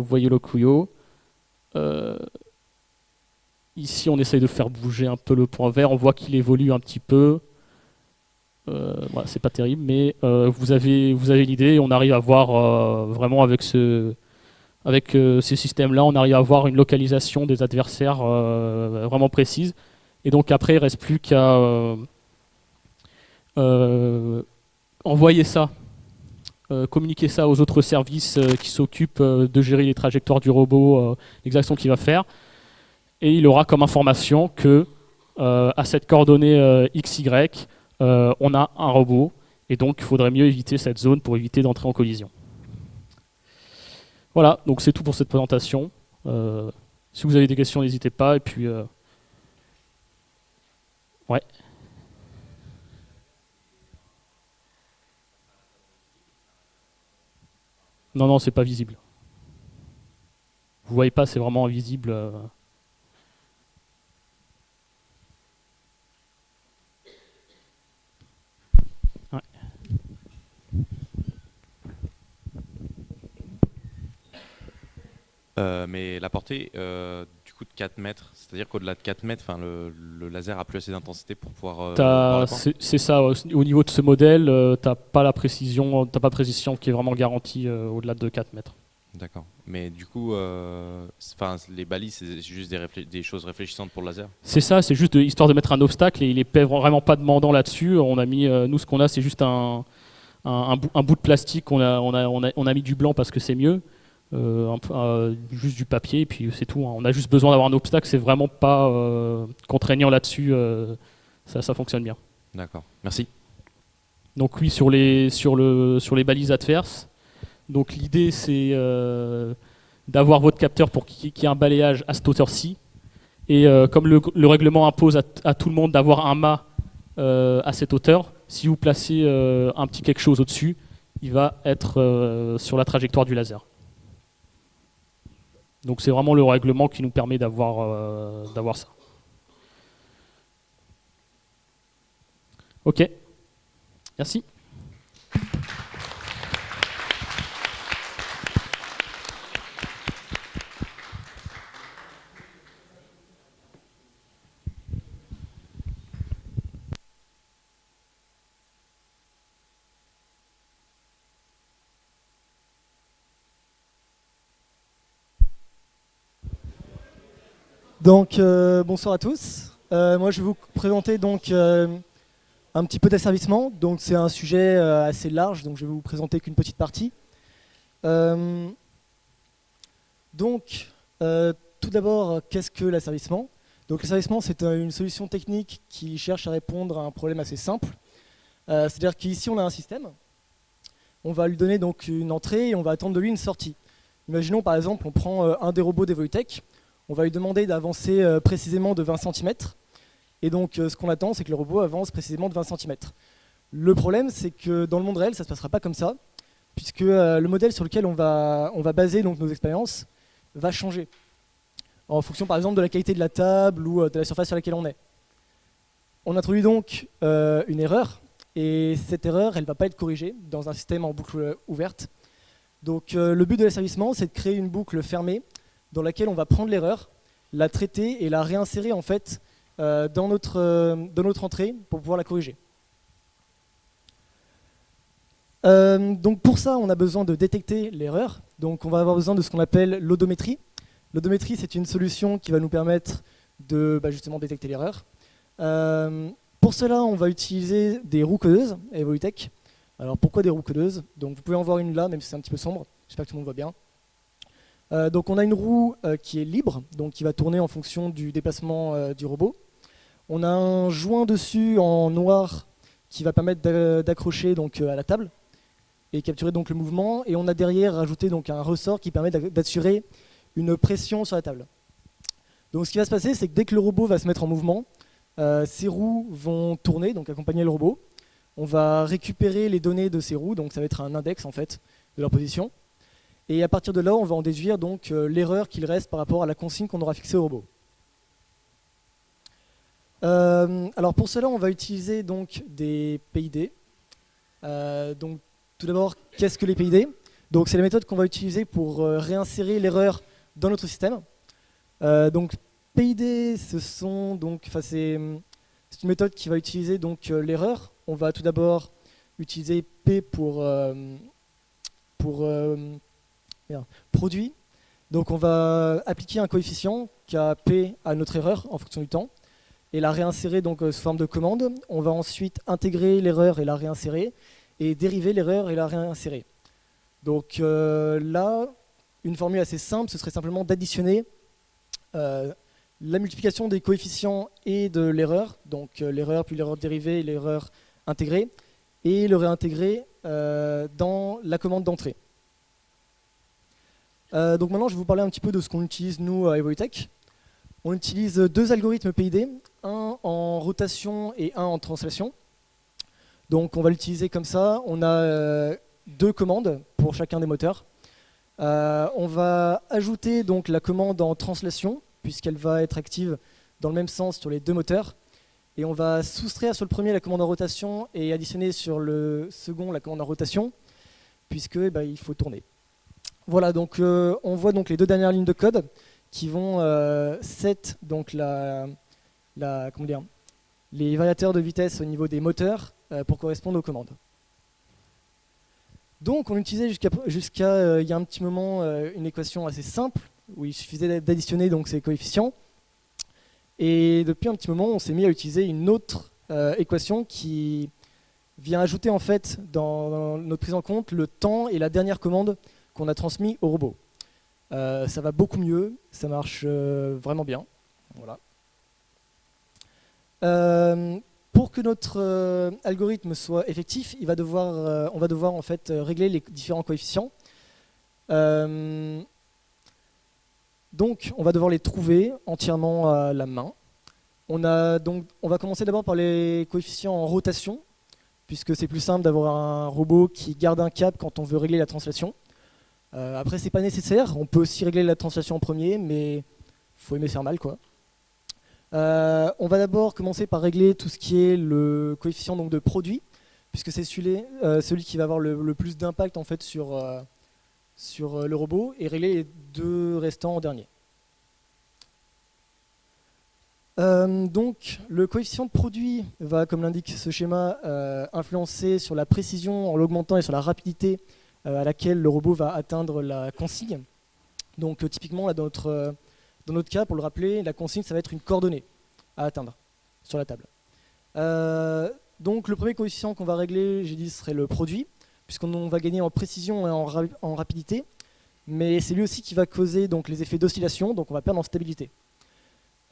voyez le Lokuyo. Ici, on essaye de faire bouger un peu le point vert. On voit qu'il évolue un petit peu. Voilà, c'est pas terrible, mais vous avez l'idée. On arrive à voir vraiment avec ces systèmes-là, on arrive à avoir une localisation des adversaires vraiment précise. Et donc après, il ne reste plus qu'à envoyer ça. Communiquer ça aux autres services qui s'occupent de gérer les trajectoires du robot, les actions qu'il va faire. Et il aura comme information que à cette coordonnée XY, on a un robot. Et donc il faudrait mieux éviter cette zone pour éviter d'entrer en collision. Voilà, donc c'est tout pour cette présentation. Si vous avez des questions, n'hésitez pas. Et puis, ouais. Non, non, c'est pas visible. Vous voyez pas, c'est vraiment invisible. Ouais.
Mais la portée du coup de 4 mètres, c'est-à-dire qu'au-delà de 4 mètres, le laser a plus assez d'intensité pour pouvoir voir le point.
C'est ça, au niveau de ce modèle, t'as pas la précision, t'as pas de précision qui est vraiment garantie au-delà de 4 mètres.
D'accord. Mais du coup, les balises, c'est juste des choses réfléchissantes pour le laser?
C'est ça, c'est juste histoire de mettre un obstacle et il est vraiment pas demandant là-dessus. On a mis, nous, ce qu'on a, c'est juste un bout de plastique. On a mis du blanc parce que c'est mieux. Juste du papier et puis c'est tout. On a juste besoin d'avoir un obstacle, c'est vraiment pas contraignant là-dessus. Ça fonctionne bien.
D'accord. Merci.
Donc oui, sur les balises adverses. Donc l'idée c'est d'avoir votre capteur pour qu'il y ait un balayage à cette hauteur-ci. Et comme le règlement impose à tout le monde d'avoir un mât à cette hauteur, si vous placez un petit quelque chose au-dessus, il va être sur la trajectoire du laser. Donc c'est vraiment le règlement qui nous permet d'avoir ça. Ok, merci.
Donc bonsoir à tous. Moi je vais vous présenter donc un petit peu d'asservissement. Donc c'est un sujet assez large, donc je vais vous présenter qu'une petite partie. Donc tout d'abord, qu'est-ce que l'asservissement? Donc l'asservissement, c'est une solution technique qui cherche à répondre à un problème assez simple. C'est-à-dire qu'ici, on a un système. On va lui donner donc une entrée et on va attendre de lui une sortie. Imaginons par exemple, on prend un des robots d'Evolutech. On va lui demander d'avancer précisément de 20 cm. Et donc ce qu'on attend, c'est que le robot avance précisément de 20 cm. Le problème, c'est que dans le monde réel, ça ne se passera pas comme ça, puisque le modèle sur lequel on va baser donc, nos expériences va changer, en fonction par exemple de la qualité de la table ou de la surface sur laquelle on est. On introduit donc une erreur, et cette erreur, elle ne va pas être corrigée dans un système en boucle ouverte. Donc le but de l'asservissement, c'est de créer une boucle fermée dans laquelle on va prendre l'erreur, la traiter et la réinsérer en fait dans notre entrée pour pouvoir la corriger. Donc pour ça, on a besoin de détecter l'erreur. Donc on va avoir besoin de ce qu'on appelle l'odométrie. L'odométrie, c'est une solution qui va nous permettre de justement détecter l'erreur. Pour cela, on va utiliser des roues codeuses à Evolutech. Alors pourquoi des roues codeuses? Donc vous pouvez en voir une là, même si c'est un petit peu sombre. J'espère que tout le monde voit bien. Donc on a une roue qui est libre, donc qui va tourner en fonction du déplacement du robot. On a un joint dessus en noir qui va permettre d'accrocher donc à la table et capturer donc le mouvement. Et on a derrière rajouté donc un ressort qui permet d'assurer une pression sur la table. Donc ce qui va se passer, c'est que dès que le robot va se mettre en mouvement, ces roues vont tourner, donc accompagner le robot. On va récupérer les données de ces roues, donc ça va être un index en fait de leur position. Et à partir de là, on va en déduire donc l'erreur qu'il reste par rapport à la consigne qu'on aura fixée au robot. Alors pour cela, on va utiliser donc des PID. Donc tout d'abord, qu'est-ce que les PID? Donc c'est la méthode qu'on va utiliser pour réinsérer l'erreur dans notre système. Donc PID, c'est une méthode qui va utiliser donc l'erreur. On va tout d'abord utiliser P pour produit. Donc on va appliquer un coefficient Kp à notre erreur en fonction du temps et la réinsérer donc sous forme de commande. On va ensuite intégrer l'erreur et la réinsérer et dériver l'erreur et la réinsérer. Donc là, une formule assez simple, ce serait simplement d'additionner la multiplication des coefficients et de l'erreur, donc l'erreur puis l'erreur dérivée et l'erreur intégrée, et le réintégrer dans la commande d'entrée. Donc maintenant, je vais vous parler un petit peu de ce qu'on utilise nous à Evolutech. On utilise deux algorithmes PID, un en rotation et un en translation. Donc on va l'utiliser comme ça. On a deux commandes pour chacun des moteurs. On va ajouter donc la commande en translation, puisqu'elle va être active dans le même sens sur les deux moteurs. Et on va soustraire sur le premier la commande en rotation et additionner sur le second la commande en rotation, puisque il faut tourner. Voilà, donc on voit donc les deux dernières lignes de code qui vont set donc les variateurs de vitesse au niveau des moteurs pour correspondre aux commandes. Donc on utilisait jusqu'à il y a un petit moment une équation assez simple où il suffisait d'additionner donc ces coefficients. Et depuis un petit moment, on s'est mis à utiliser une autre équation qui vient ajouter en fait dans notre prise en compte le temps et la dernière commande qu'on a transmis au robot. Ça va beaucoup mieux, ça marche vraiment bien. Voilà. Pour que notre algorithme soit effectif, on va devoir en fait régler les différents coefficients. Donc, on va devoir les trouver entièrement à la main. On va commencer d'abord par les coefficients en rotation, puisque c'est plus simple d'avoir un robot qui garde un cap quand on veut régler la translation. Après, c'est pas nécessaire. On peut aussi régler la translation en premier, mais faut aimer faire mal, quoi. On va d'abord commencer par régler tout ce qui est le coefficient donc, de produit, puisque c'est celui qui va avoir le plus d'impact en fait sur le robot, et régler les deux restants en dernier. Donc le coefficient de produit va, comme l'indique ce schéma, influencer sur la précision en l'augmentant et sur la rapidité à laquelle le robot va atteindre la consigne. Donc typiquement là, dans notre cas, pour le rappeler, la consigne ça va être une coordonnée à atteindre sur la table. Donc le premier coefficient qu'on va régler, j'ai dit, serait le produit, puisqu'on va gagner en précision et en rapidité, mais c'est lui aussi qui va causer donc, les effets d'oscillation, donc on va perdre en stabilité.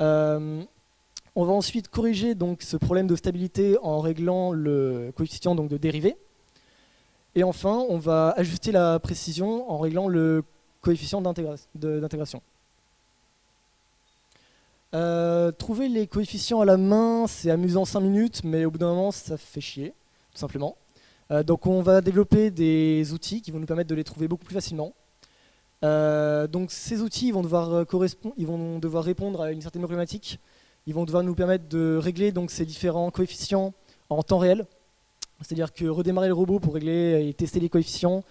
On va ensuite corriger donc ce problème de stabilité en réglant le coefficient donc, de dérivée. Et enfin, on va ajuster la précision en réglant le coefficient d'intégration. Trouver les coefficients à la main, c'est amusant 5 minutes, mais au bout d'un moment, ça fait chier, tout simplement. Donc on va développer des outils qui vont nous permettre de les trouver beaucoup plus facilement. Donc ces outils ils vont devoir répondre à une certaine problématique. Ils vont devoir nous permettre de régler donc, ces différents coefficients en temps réel. C'est-à-dire que redémarrer le robot pour régler et tester les coefficients,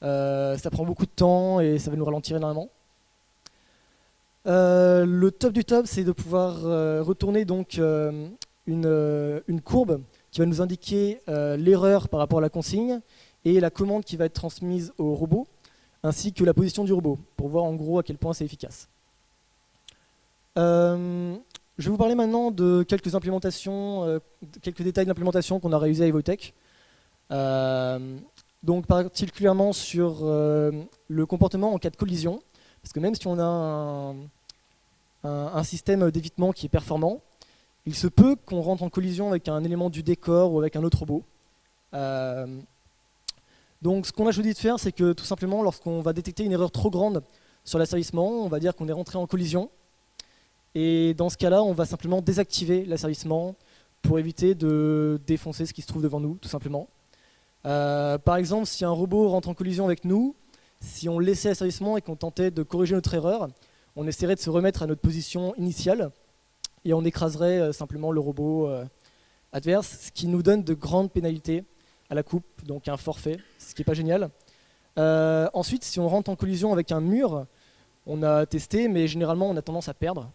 ça prend beaucoup de temps et ça va nous ralentir énormément. Le top du top, c'est de pouvoir retourner donc, une courbe qui va nous indiquer l'erreur par rapport à la consigne et la commande qui va être transmise au robot, ainsi que la position du robot, pour voir en gros à quel point c'est efficace. Je vais vous parler maintenant de quelques implémentations, quelques détails d'implémentation qu'on a réalisés à Evotek. Donc particulièrement sur le comportement en cas de collision, parce que même si on a un système d'évitement qui est performant, il se peut qu'on rentre en collision avec un élément du décor ou avec un autre robot. Donc ce qu'on a choisi de faire, c'est que tout simplement, lorsqu'on va détecter une erreur trop grande sur l'asservissement, on va dire qu'on est rentré en collision. Et dans ce cas-là, on va simplement désactiver l'asservissement pour éviter de défoncer ce qui se trouve devant nous, tout simplement. Par exemple, si un robot rentre en collision avec nous, si on laissait l'asservissement et qu'on tentait de corriger notre erreur, on essaierait de se remettre à notre position initiale et on écraserait simplement le robot adverse, ce qui nous donne de grandes pénalités à la coupe, donc un forfait, ce qui n'est pas génial. Ensuite, si on rentre en collision avec un mur, on a testé, mais généralement on a tendance à perdre.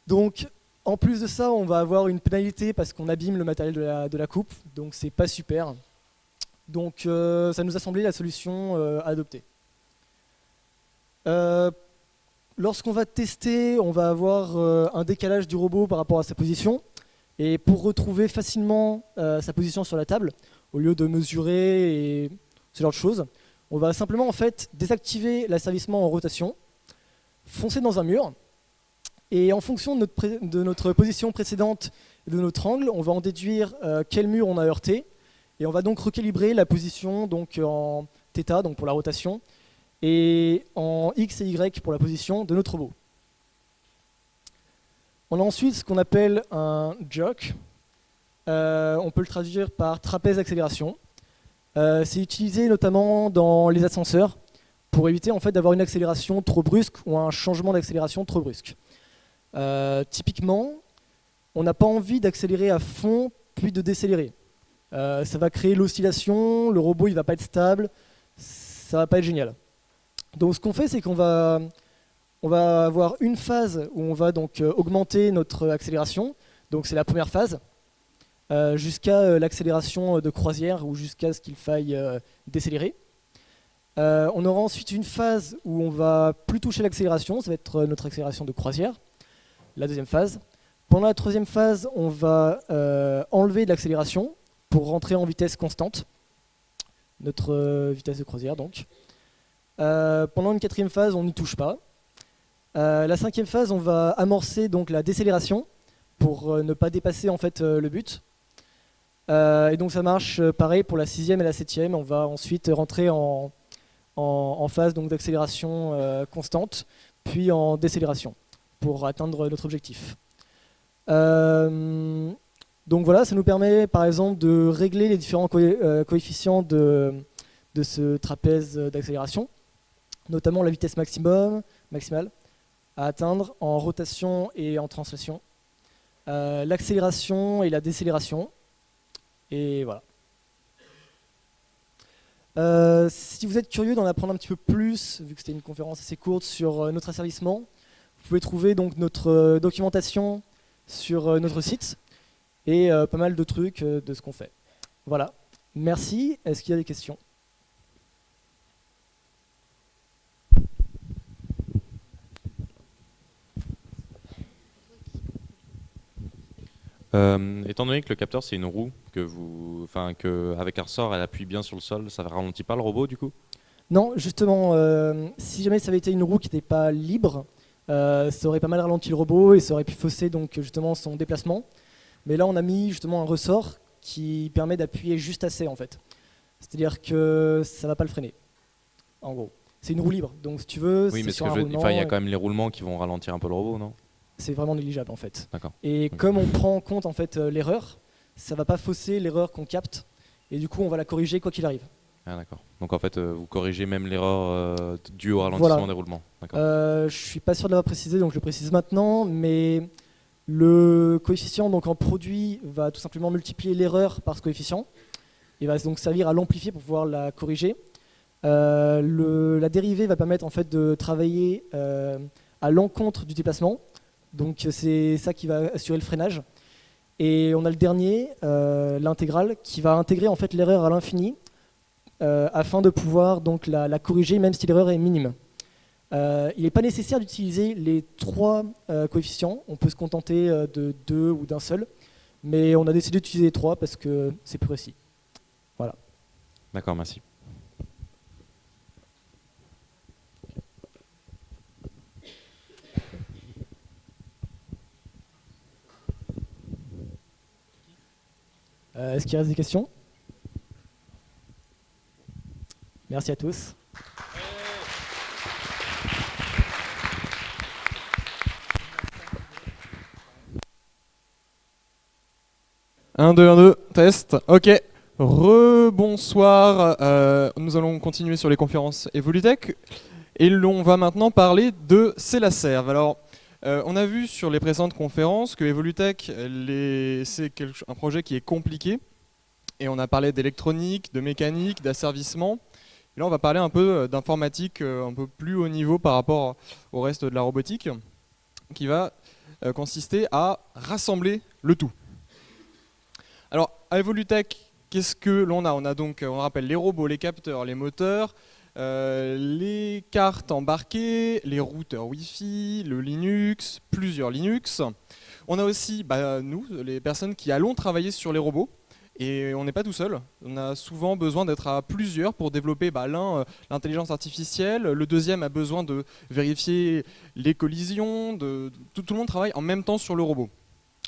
Donc, en plus de ça, on va avoir une pénalité parce qu'on abîme le matériel de la coupe, donc c'est pas super. Donc, ça nous a semblé la solution à adopter. Lorsqu'on va tester, on va avoir un décalage du robot par rapport à sa position. Et pour retrouver facilement sa position sur la table, au lieu de mesurer et ce genre de choses, on va simplement en fait désactiver l'asservissement en rotation, foncer dans un mur, et en fonction de notre position précédente et de notre angle, on va en déduire quel mur on a heurté, et on va donc recalibrer la position donc, en θ, donc pour la rotation, et en x et y pour la position de notre robot. On a ensuite ce qu'on appelle un jerk. On peut le traduire par trapèze d'accélération. C'est utilisé notamment dans les ascenseurs pour éviter en fait, d'avoir une accélération trop brusque ou un changement d'accélération trop brusque. Typiquement, on n'a pas envie d'accélérer à fond puis de décélérer. Ça va créer l'oscillation, le robot il va pas être stable, ça va pas être génial. Donc ce qu'on fait, c'est qu'on va avoir une phase où on va donc augmenter notre accélération, donc c'est la première phase, jusqu'à l'accélération de croisière ou jusqu'à ce qu'il faille décélérer. On aura ensuite une phase où on va plus toucher l'accélération, ça va être notre accélération de croisière, la deuxième phase. Pendant la troisième phase, on va enlever de l'accélération pour rentrer en vitesse constante, notre vitesse de croisière donc. Pendant une quatrième phase, on n'y touche pas. La cinquième phase, on va amorcer donc la décélération pour ne pas dépasser en fait le but. Et donc ça marche pareil pour la sixième et la septième. On va ensuite rentrer en phase donc d'accélération constante, puis en décélération pour atteindre notre objectif. Donc voilà, ça nous permet par exemple de régler les différents coefficients de ce trapèze d'accélération, notamment la vitesse maximale à atteindre en rotation et en translation, l'accélération et la décélération, et voilà. Si vous êtes curieux d'en apprendre un petit peu plus, vu que c'était une conférence assez courte sur notre asservissement, vous pouvez trouver donc notre documentation sur notre site et pas mal de trucs de ce qu'on fait. Voilà, merci. Est-ce qu'il y a des questions ?
Étant donné que le capteur c'est une roue que avec un ressort elle appuie bien sur le sol, ça ralentit pas le robot du coup?
Non, justement, si jamais ça avait été une roue qui n'était pas libre, Ça aurait pas mal ralenti le robot et ça aurait pu fausser donc justement son déplacement. Mais là on a mis justement un ressort qui permet d'appuyer juste assez en fait. C'est-à-dire que ça va pas le freiner, en gros. C'est une roue libre, donc si tu veux,
Oui,
c'est
mais
sur un roulement,
il y a quand même les roulements qui vont ralentir un peu le robot, non?
c'est vraiment négligeable en fait.
D'accord.
Et comme on prend en compte en fait l'erreur, ça va pas fausser l'erreur qu'on capte, et du coup on va la corriger quoi qu'il arrive.
Ah, d'accord. Donc en fait, vous corrigez même l'erreur due au ralentissement
Voilà.
des roulements. D'accord.
Je suis pas sûr de l'avoir précisé, donc je le précise maintenant, mais le coefficient donc en produit va tout simplement multiplier l'erreur par ce coefficient. Il va donc servir à l'amplifier pour pouvoir la corriger. La dérivée va permettre en fait de travailler à l'encontre du déplacement, donc c'est ça qui va assurer le freinage. Et on a le dernier, l'intégrale, qui va intégrer en fait l'erreur à l'infini afin de pouvoir donc la corriger même si l'erreur est minime. Il n'est pas nécessaire d'utiliser les 3 coefficients, on peut se contenter de 2 ou d'un seul, mais on a décidé d'utiliser les 3 parce que c'est plus précis. Voilà.
D'accord, merci.
Est-ce qu'il reste des questions? Merci à tous.
Un, deux, test. Ok. Rebonsoir. Nous allons continuer sur les conférences Evolutech. Et l'on va maintenant parler de CELASERV. Alors, on a vu sur les précédentes conférences que Evolutech, c'est un projet qui est compliqué. Et on a parlé d'électronique, de mécanique, d'asservissement. Et là, on va parler un peu d'informatique un peu plus haut niveau par rapport au reste de la robotique, qui va consister à rassembler le tout. Alors, à Evolutech, qu'est-ce que l'on a? On a donc, on rappelle, les robots, les capteurs, les moteurs, les cartes embarquées, les routeurs Wi-Fi, le Linux, plusieurs Linux. On a aussi, nous, les personnes qui allons travailler sur les robots. Et on n'est pas tout seul, on a souvent besoin d'être à plusieurs pour développer l'un, l'intelligence artificielle, le deuxième a besoin de vérifier les collisions, tout le monde travaille en même temps sur le robot.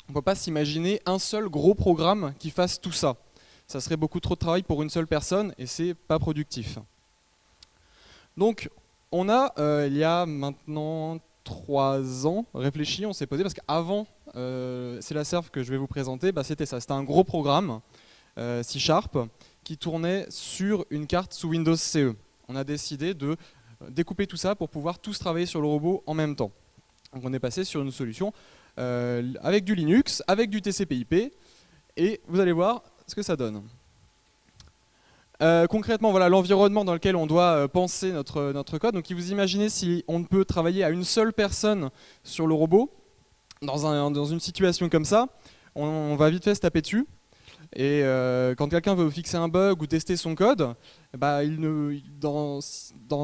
On ne peut pas s'imaginer un seul gros programme qui fasse tout ça. Ça serait beaucoup trop de travail pour une seule personne et c'est pas productif. Donc on a, il y a maintenant 3 ans, réfléchi, on s'est posé, parce qu'avant CELASERV que je vais vous présenter, c'était ça, c'était un gros programme C# qui tournait sur une carte sous Windows CE. On a décidé de découper tout ça pour pouvoir tous travailler sur le robot en même temps. Donc on est passé sur une solution avec du Linux, avec du TCP/IP, et vous allez voir ce que ça donne. Concrètement, voilà l'environnement dans lequel on doit penser notre code. Donc vous imaginez si on ne peut travailler à une seule personne sur le robot, dans une situation comme ça, on va vite fait se taper dessus. Et quand quelqu'un veut fixer un bug ou tester son code, dans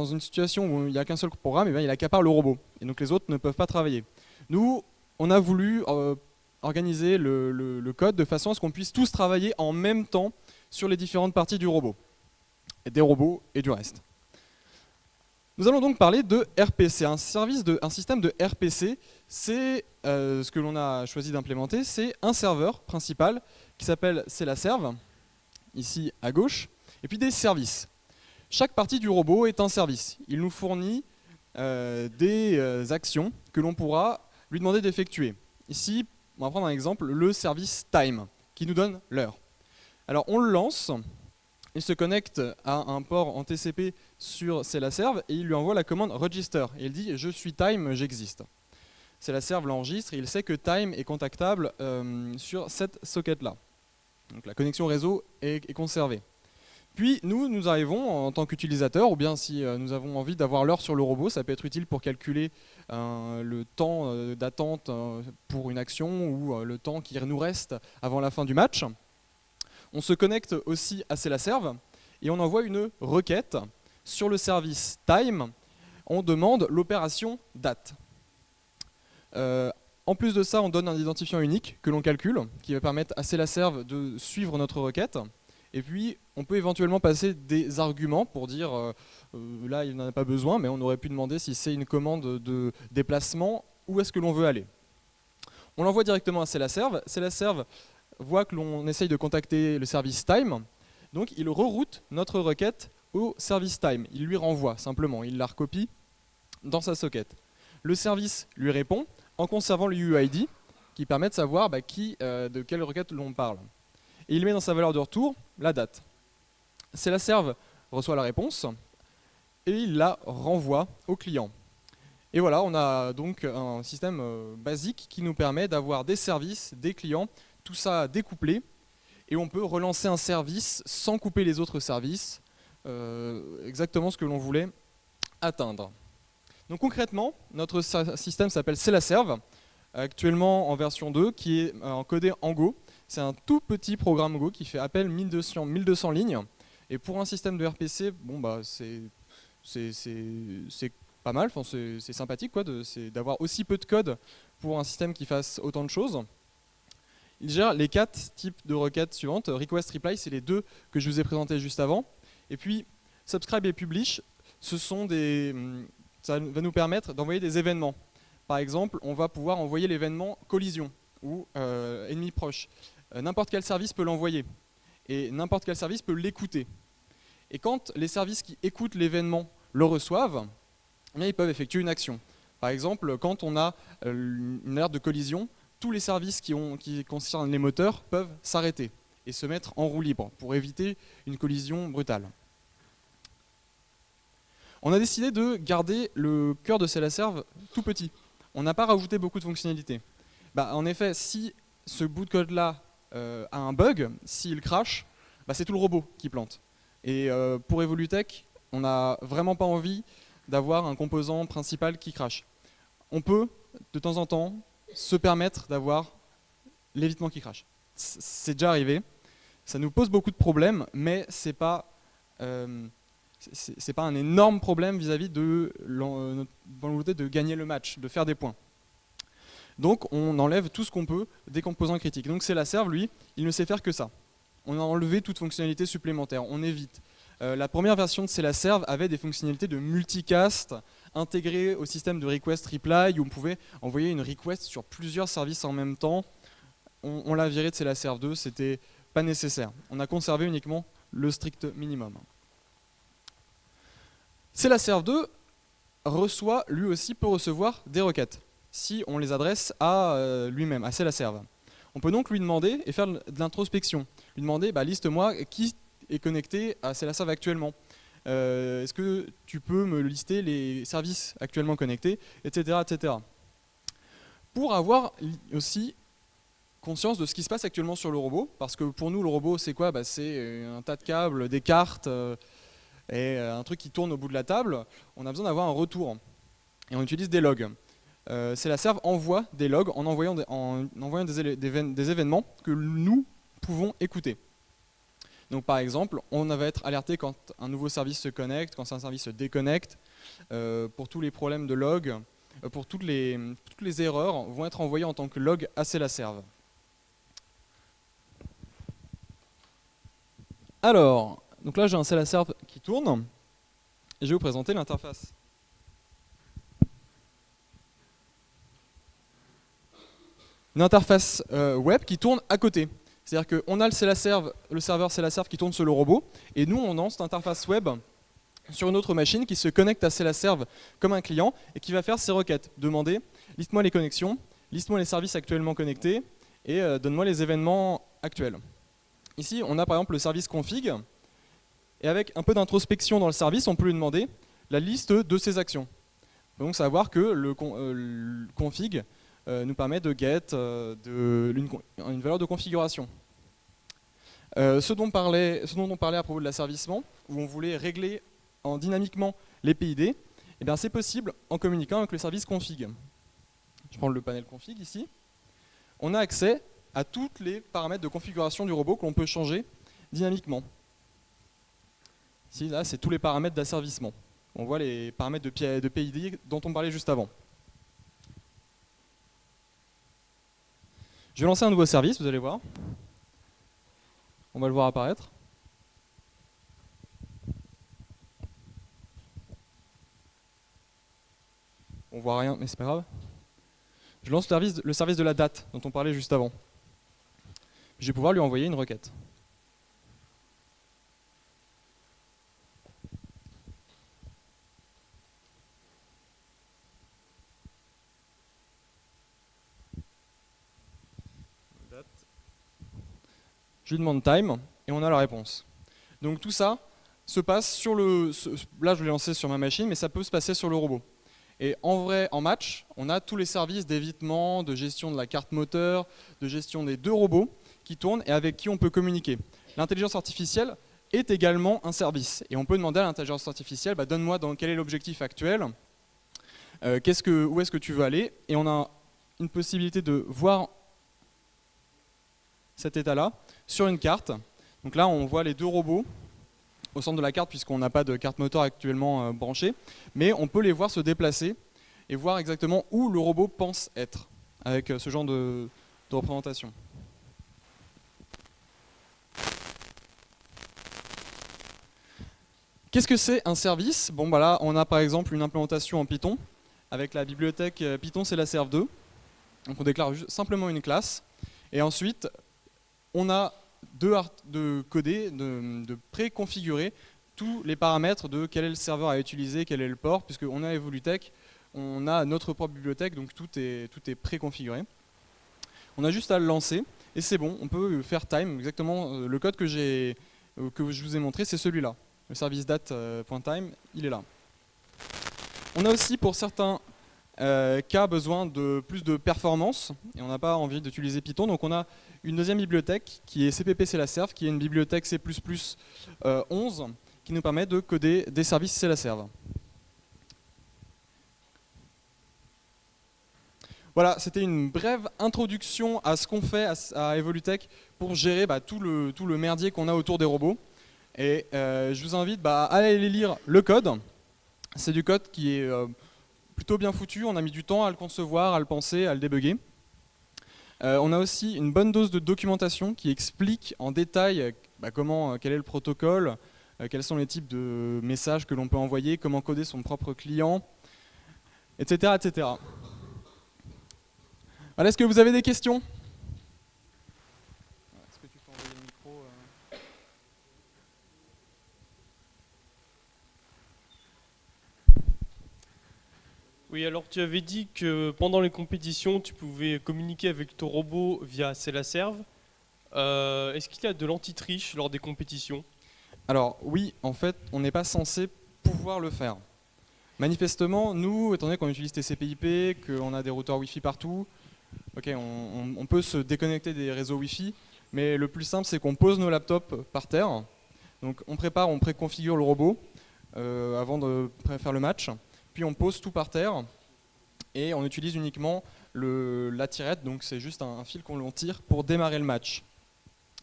une situation où il n'y a qu'un seul programme, il accapare le robot. Et donc les autres ne peuvent pas travailler. Nous, on a voulu organiser le code de façon à ce qu'on puisse tous travailler en même temps sur les différentes parties du robot. Et des robots et du reste. Nous allons donc parler de RPC, un système de RPC. C'est ce que l'on a choisi d'implémenter, c'est un serveur principal qui s'appelle CELASERV, ici à gauche, et puis des services. Chaque partie du robot est un service. Il nous fournit des actions que l'on pourra lui demander d'effectuer. Ici, on va prendre un exemple, le service time, qui nous donne l'heure. Alors on le lance, il se connecte à un port en TCP sur CELASERV et il lui envoie la commande register. Et il dit « je suis time, j'existe ». CELASERV l'enregistre et il sait que time est contactable sur cette socket-là. Donc la connexion réseau est conservée. Puis nous arrivons en tant qu'utilisateurs, ou bien si nous avons envie d'avoir l'heure sur le robot, ça peut être utile pour calculer le temps d'attente pour une action ou le temps qui nous reste avant la fin du match. On se connecte aussi à CELASERV et on envoie une requête sur le service time. On demande l'opération date. En plus de ça, on donne un identifiant unique que l'on calcule, qui va permettre à CELASERV de suivre notre requête. Et puis, On peut éventuellement passer des arguments pour dire là il n'en a pas besoin, mais on aurait pu demander si c'est une commande de déplacement, où est-ce que l'on veut aller. On l'envoie directement à CelaServe. CelaServe voit que l'on essaye de contacter le service time, donc il reroute notre requête au service time. Il lui renvoie simplement, il la recopie dans sa socket. Le service lui répond en conservant le UID qui permet de savoir de quelle requête l'on parle. Et il met dans sa valeur de retour la date. CelaServe reçoit la réponse et il la renvoie au client. Et voilà, on a donc un système basique qui nous permet d'avoir des services, des clients, tout ça découplé, et on peut relancer un service sans couper les autres services, exactement ce que l'on voulait atteindre. Donc concrètement, notre système s'appelle CelaServe, actuellement en version 2, qui est encodé en Go. C'est un tout petit programme Go qui fait appel 1200 lignes, et pour un système de RPC, c'est pas mal, c'est sympathique d'avoir aussi peu de code pour un système qui fasse autant de choses. Il gère les 4 types de requêtes suivantes. Request, reply, c'est les 2 que je vous ai présentés juste avant. Et puis subscribe et publish, ça va nous permettre d'envoyer des événements. Par exemple, on va pouvoir envoyer l'événement collision ou ennemi proche. N'importe quel service peut l'envoyer et n'importe quel service peut l'écouter. Et quand les services qui écoutent l'événement le reçoivent, ils peuvent effectuer une action. Par exemple, quand on a une alerte de collision, tous les services qui concernent les moteurs peuvent s'arrêter et se mettre en roue libre pour éviter une collision brutale. On a décidé de garder le cœur de CelaServe tout petit. On n'a pas rajouté beaucoup de fonctionnalités. En effet, si ce bout de code-là a un bug, s'il crache, c'est tout le robot qui plante. Et pour Evolutech, on n'a vraiment pas envie d'avoir un composant principal qui crache. On peut, de temps en temps, se permettre d'avoir l'évitement qui crache. C'est déjà arrivé. Ça nous pose beaucoup de problèmes, mais c'est pas un énorme problème vis-à-vis de notre volonté de gagner le match, de faire des points. Donc on enlève tout ce qu'on peut des composants critiques. Donc CelaServe, lui, il ne sait faire que ça. On a enlevé toute fonctionnalité supplémentaire, on évite. La première version de CelaServe avait des fonctionnalités de multicast intégrées au système de request reply où on pouvait envoyer une request sur plusieurs services en même temps. On l'a viré de CelaServe 2, c'était pas nécessaire. On a conservé uniquement le strict minimum. CelaServe 2 lui aussi peut recevoir des requêtes si on les adresse à lui-même, à CelaServe. On peut donc lui demander et faire de l'introspection. Lui demander, liste-moi qui est connecté à CelaServe actuellement. Est-ce que tu peux me lister les services actuellement connectés, etc., etc. Pour avoir aussi conscience de ce qui se passe actuellement sur le robot, parce que pour nous, le robot, c'est quoi? C'est un tas de câbles, des cartes et un truc qui tourne au bout de la table. On a besoin d'avoir un retour. Et on utilise des logs. CelaServe envoie des logs en envoyant des événements que nous pouvons écouter. Donc par exemple, on va être alerté quand un nouveau service se connecte, quand un service se déconnecte, pour tous les problèmes de log, pour toutes les erreurs vont être envoyées en tant que log à CelaServe. Alors, donc là j'ai un CelaServe qui tourne, et je vais vous présenter l'interface. Une interface web qui tourne à côté. C'est-à-dire qu'on a le serveur CelaServe qui tourne sur le robot, et nous on lance cette interface web sur une autre machine qui se connecte à CelaServe comme un client et qui va faire ses requêtes. Demander, liste-moi les connexions, liste-moi les services actuellement connectés et donne-moi les événements actuels. Ici on a par exemple le service config, et avec un peu d'introspection dans le service, on peut lui demander la liste de ses actions. On peut donc savoir que le config nous permet de get une valeur de configuration. Ce dont on parlait à propos de l'asservissement, où on voulait régler dynamiquement les PID, c'est possible en communiquant avec le service config. Je prends le panel config ici. On a accès à tous les paramètres de configuration du robot que l'on peut changer dynamiquement. Ici, là, c'est tous les paramètres d'asservissement. On voit les paramètres de PID dont on parlait juste avant. Je vais lancer un nouveau service, vous allez voir. On va le voir apparaître. on voit rien, mais c'est pas grave. Je lance le service de la date dont on parlait juste avant. Je vais pouvoir lui envoyer une requête. Je lui demande time et on a la réponse. Donc tout ça se passe sur là je l'ai lancé sur ma machine, mais ça peut se passer sur le robot. Et en vrai, en match, on a tous les services d'évitement, de gestion de la carte moteur, de gestion des 2 robots qui tournent et avec qui on peut communiquer. L'intelligence artificielle est également un service. Et on peut demander à l'intelligence artificielle, donne-moi quel est l'objectif actuel, où est-ce que tu veux aller, et on a une possibilité de voir cet état-là sur une carte. Donc là, on voit les 2 robots au centre de la carte, puisqu'on n'a pas de carte moteur actuellement branchée, mais on peut les voir se déplacer et voir exactement où le robot pense être, avec ce genre de représentation. Qu'est-ce que c'est un service? Bon, là, on a par exemple une implémentation en Python, avec la bibliothèque Python CelaServe 2. Donc on déclare simplement une classe, et ensuite, on a de coder, de préconfigurer tous les paramètres de quel est le serveur à utiliser, quel est le port, puisqu'on a Evolutech, on a notre propre bibliothèque, donc tout est préconfiguré. On a juste à le lancer, et c'est bon, on peut faire time, exactement le code que je vous ai montré, c'est celui-là. Le service date.time, il est là. On a aussi pour certains cas besoin de plus de performance, et on n'a pas envie d'utiliser Python, donc on a une deuxième bibliothèque qui est CPP CelaServe, qui est une bibliothèque C++ 11 qui nous permet de coder des services CelaServe. Voilà, c'était une brève introduction à ce qu'on fait à Evolutech pour gérer tout le merdier qu'on a autour des robots. Et je vous invite à aller lire le code. C'est du code qui est plutôt bien foutu, on a mis du temps à le concevoir, à le penser, à le débugger. On a aussi une bonne dose de documentation qui explique en détail quel est le protocole, quels sont les types de messages que l'on peut envoyer, comment coder son propre client, etc. etc. Voilà, est-ce que vous avez des questions? Est-ce que tu peux envoyer le micro
Oui, alors tu avais dit que pendant les compétitions, tu pouvais communiquer avec ton robot via CelaServe. Est-ce qu'il y a de l'anti-triche lors des compétitions?
Alors oui, en fait, on n'est pas censé pouvoir le faire. Manifestement, nous, étant donné qu'on utilise TCP/IP, qu'on a des routeurs Wi-Fi partout, ok, on peut se déconnecter des réseaux Wi-Fi, mais le plus simple, c'est qu'on pose nos laptops par terre. Donc on préconfigure le robot avant de faire le match. Puis on pose tout par terre et on utilise uniquement la tirette, donc c'est juste un fil qu'on tire pour démarrer le match.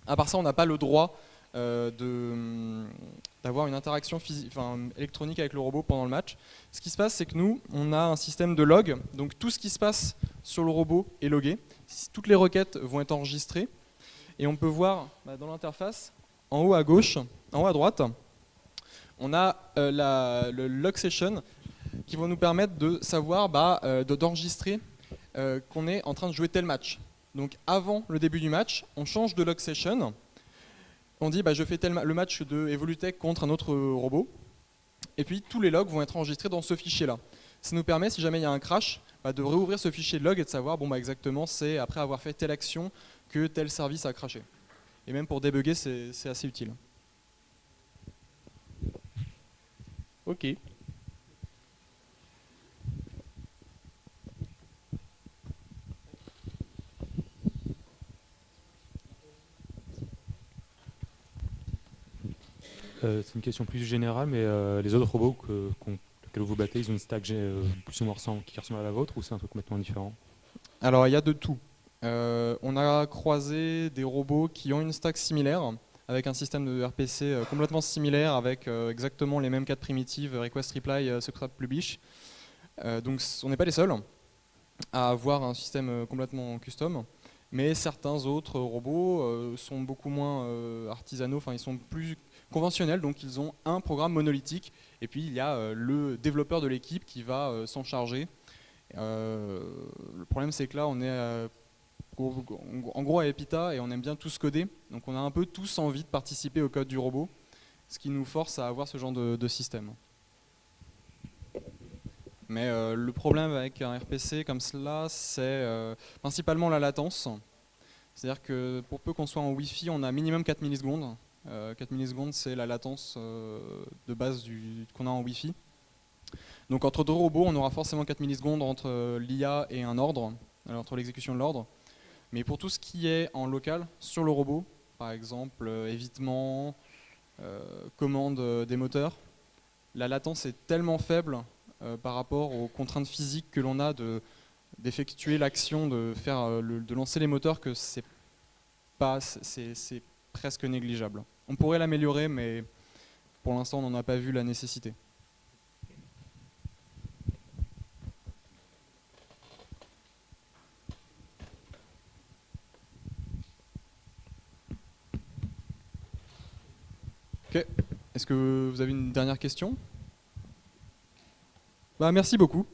À part ça, on n'a pas le droit d'avoir une interaction électronique avec le robot pendant le match. Ce qui se passe, c'est que nous, on a un système de log, donc tout ce qui se passe sur le robot est logué. Toutes les requêtes vont être enregistrées et on peut voir dans l'interface, en haut à gauche, en haut à droite, on a le log session qui vont nous permettre de savoir, d'enregistrer qu'on est en train de jouer tel match. Donc avant le début du match, on change de log session. On dit je fais le match de Evolutech contre un autre robot. Et puis tous les logs vont être enregistrés dans ce fichier-là. Ça nous permet, si jamais il y a un crash, de réouvrir ce fichier de log et de savoir exactement c'est après avoir fait telle action que tel service a crashé. Et même pour débugger, c'est assez utile.
Ok.
C'est une question plus générale, mais les autres robots lesquels vous battez, ils ont une stack plus ou moins qui ressemble à la vôtre, ou c'est un truc complètement différent?
Alors il y a de tout. On a croisé des robots qui ont une stack similaire, avec un système de RPC complètement similaire, avec exactement les mêmes cas de primitives, request, reply, subtract, publish. Donc on n'est pas les seuls à avoir un système complètement custom, mais certains autres robots sont beaucoup moins artisanaux, ils sont plus conventionnels, donc ils ont un programme monolithique, et puis il y a le développeur de l'équipe qui va s'en charger Le problème c'est que là on est en gros à Epita et on aime bien tous coder, donc on a un peu tous envie de participer au code du robot, ce qui nous force à avoir ce genre de système. Mais le problème avec un RPC comme cela, c'est principalement la latence. C'est-à-dire que pour peu qu'on soit en Wi-Fi, on a minimum 4 millisecondes. 4 millisecondes, c'est la latence de base qu'on a en Wi-Fi. Donc entre deux robots, on aura forcément 4 millisecondes entre l'IA et un ordre, entre l'exécution de l'ordre. Mais pour tout ce qui est en local, sur le robot, par exemple évitement, commande des moteurs, la latence est tellement faible par rapport aux contraintes physiques que l'on a d'effectuer l'action de lancer les moteurs que c'est presque négligeable. On pourrait l'améliorer, mais pour l'instant on n'en a pas vu la nécessité. Ok. Est-ce que vous avez une dernière question ? Bah, merci beaucoup.